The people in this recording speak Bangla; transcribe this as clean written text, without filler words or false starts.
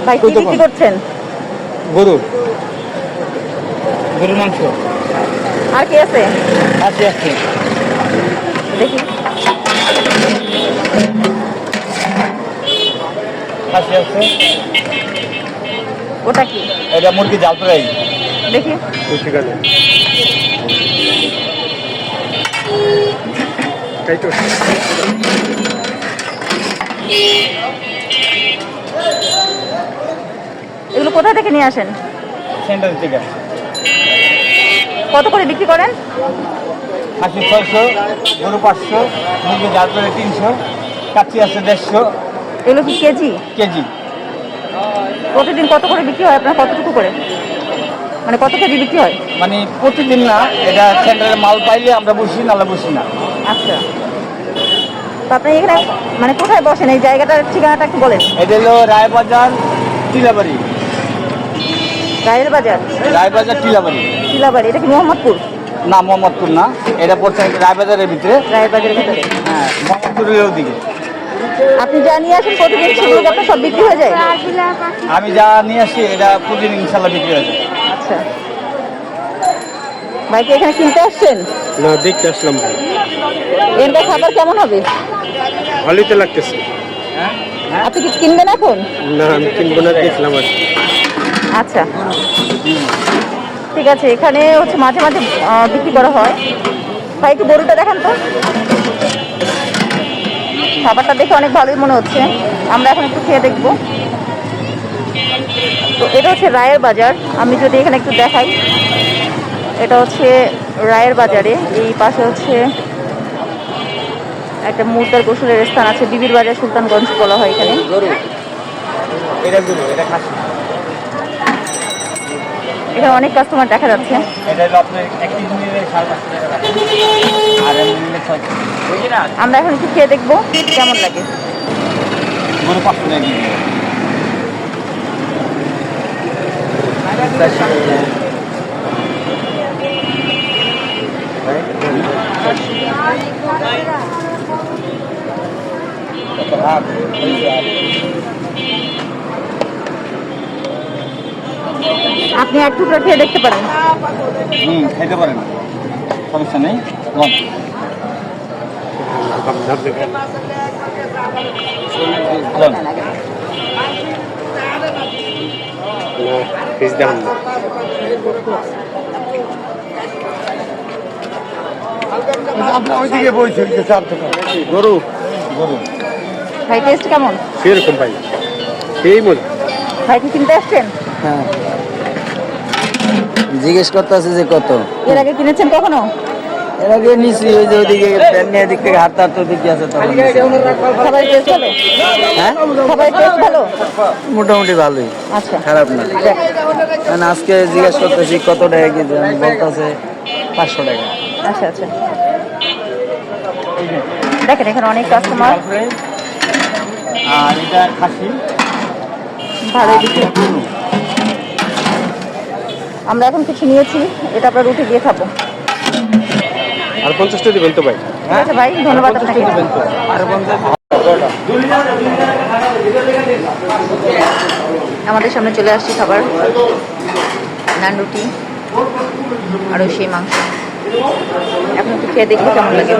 ভাই কি বিক্রি করছেন? গরুর মাংস। আর কি আছে? আছে আছে, দেখি। খাসি আছে। ওটা কি? এটা মুরগি জাল ফ্রাই। দেখি। ঠিক আছে, তাই তো। এগুলো কোথা থেকে নিয়ে আসেন? সেন্টার থেকে। কত করে বিক্রি করেন? খাসি 600, গরু 500, মুরগি জাল ফ্রাই 300, কাচ্চি আছে 150 এগুলো কি কেজি? কেজি। প্রতিদিন কত করে বিক্রি হয় আপনার? কতটুকু করে, মানে কত কেজি বিক্রি হয়? মানে প্রতিদিন না, এটা সেন্টারে মাল পাইলে আমরা বসি, নাহলে বসি না। আচ্ছা, তো আপনি এখানে মানে কোথায় বসেন? এই জায়গাটার ঠিকানাটা একটু বলেন। এটা হলো রায়বাজার টিলাবাড়ি। রায়ের বাজার? রায়বাজার টিলাবাড়ি। শিলাবাড়ি, এটা কি মোহাম্মদপুর? না, মোহাম্মদপুর না, এটা পড়ছে রায়বাজারের ভিতরে। রায়ের বাজারের ভিতরে? হ্যাঁ, মোহাম্মদপুরের ওদিকে। আপনি যা নিয়ে আসেন প্রতিদিন সেগুলো কি আপনার সব বিক্রি হয়ে যায়? আমি যা নিয়ে আসি এটা প্রতিদিন ইনশাল্লাহ বিক্রি হয়ে যায়। আচ্ছা, ভাই কি এখানে কিনতে আসছেন? না, দেখতে আসলাম। এখানকার খাবার কেমন হবে? ভালোই তো লাগতেছে। আপনি কি কিনবেন এখন? না, আমি কিনবো না, দেখলাম আর কি। আচ্ছা, ঠিক আছে। এখানে হচ্ছে মাঝে মাঝে বিক্রি করা হয়। ভাই একটু গরুটা দেখান তো। খাবারটা দেখে অনেক ভালোই মনে হচ্ছে, আমরা এখন একটু খেয়ে দেখবো। তো এটা হচ্ছে রায়ের বাজার। আমি যদি এখানে একটু দেখাই, এটা হচ্ছে রায়ের বাজারে। এই পাশে হচ্ছে একটা মুর্দার গোসলের স্থান আছে, বিবির বাজার সুলতানগঞ্জ বলা হয় এখানে। এখানে অনেক কাস্টমার দেখা যাচ্ছে। আমরা এখন একটু খেয়ে দেখবো কেমন লাগে। আপনি এক টুকরা খেয়ে দেখতে পারেন। খেতে পারেন, সমস্যা নেই। গরু গরু ভাই টেস্ট কেমন? সেরকম ভাই, সেই মজা। ভাই কি কিনতে আসছেন? হ্যাঁ, জিজ্ঞেস করতে আছে যে কত। এর আগে কিনেছেন কখনো? এর আগে নিছি, ওই যে ওইদিকে প্যান্নিয়া দিক থেকে হাঁটতে হাঁটতে ওদিকে আছে তখন নিছি। খাবারের টেস্ট ভালো? হ্যাঁ, খাবারের টেস্ট ভালো? মোটামুটি ভালোই, আচ্ছা, খারাপ না। মানে আজকে জিজ্ঞেস করতেছি কত টাকা কেজি, আমি বলতেছে 500 টাকা। আচ্ছা আচ্ছা। দেখেন এখানে অনেক কাস্টমার, আর এটা খাসি ভালোই বিক্রি। আমরা এখন কিছু নিয়েছি, এটা আমরা রুটি দিয়ে খাবো। আর 50টা দিবেন তো ভাই? ঠিক আছে ভাই, ধন্যবাদ আপনাকে। আর 50 আমাদের সামনে চলে আসছে খাবার, নান রুটি আর ওই সেই মাংস। এখন একটু খেয়ে দেখবো কেমন লাগে।